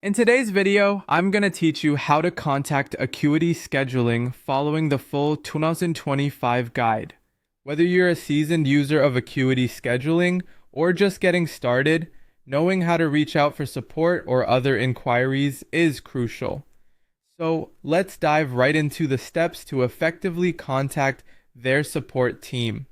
In today's video, I'm going to teach you how to contact Acuity Scheduling following the full 2025 guide. Whether you're a seasoned user of Acuity Scheduling or just getting started, knowing how to reach out for support or other inquiries is crucial. So let's dive right into the steps to effectively contact their support team.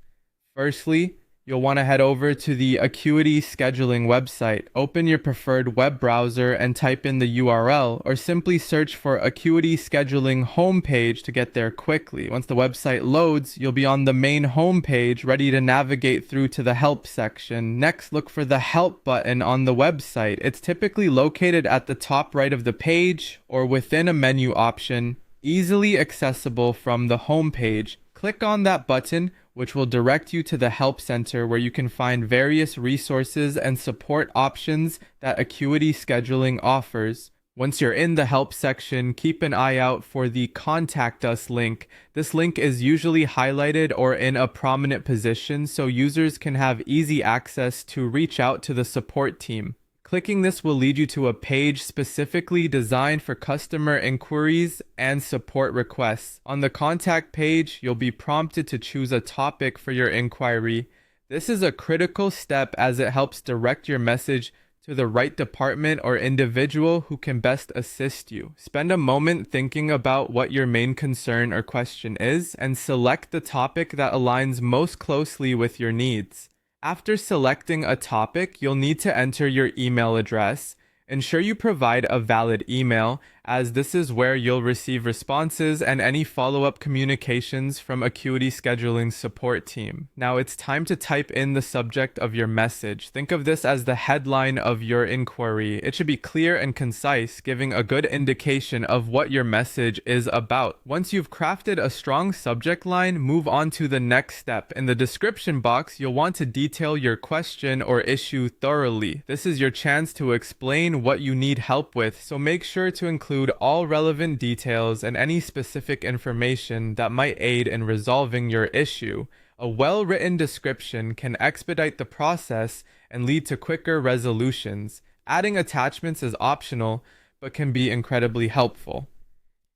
Firstly, you'll want to head over to the Acuity Scheduling website. Open your preferred web browser and type in the URL, or simply search for Acuity Scheduling homepage to get there quickly. Once the website loads, you'll be on the main homepage, ready to navigate through to the help section. Next, look for the help button on the website. It's typically located at the top right of the page or within a menu option, easily accessible from the homepage. Click on that button, which will direct you to the Help Center, where you can find various resources and support options that Acuity Scheduling offers. Once you're in the Help section, keep an eye out for the Contact Us link. This link is usually highlighted or in a prominent position, so users can have easy access to reach out to the support team. Clicking this will lead you to a page specifically designed for customer inquiries and support requests. On the contact page, you'll be prompted to choose a topic for your inquiry. This is a critical step as it helps direct your message to the right department or individual who can best assist you. Spend a moment thinking about what your main concern or question is and select the topic that aligns most closely with your needs. After selecting a topic, you'll need to enter your email address. Ensure you provide a valid email, as this is where you'll receive responses and any follow-up communications from Acuity Scheduling support team. Now it's time to type in the subject of your message. Think of this as the headline of your inquiry. It should be clear and concise, giving a good indication of what your message is about. Once you've crafted a strong subject line, move on to the next step. In the description box, you'll want to detail your question or issue thoroughly. This is your chance to explain what you need help with, so make sure to include all relevant details and any specific information that might aid in resolving your issue. A well-written description can expedite the process and lead to quicker resolutions. Adding attachments is optional, but can be incredibly helpful.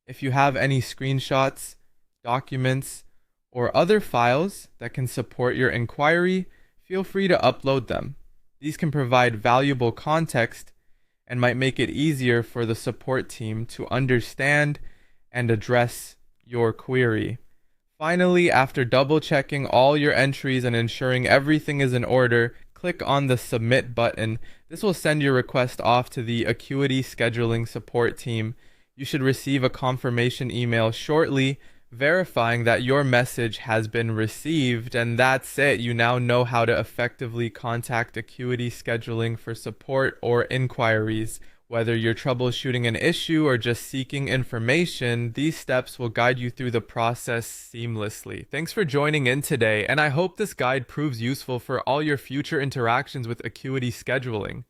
If you have any screenshots, documents, or other files that can support your inquiry, feel free to upload them. These can provide valuable context and might make it easier for the support team to understand and address your query. Finally, after double-checking all your entries and ensuring everything is in order, click on the Submit button. This will send your request off to the Acuity Scheduling support team. You should receive a confirmation email shortly, verifying that your message has been received, and that's it. You now know how to effectively contact Acuity Scheduling for support or inquiries. Whether you're troubleshooting an issue or just seeking information, these steps will guide you through the process seamlessly. Thanks for joining in today, and I hope this guide proves useful for all your future interactions with Acuity Scheduling.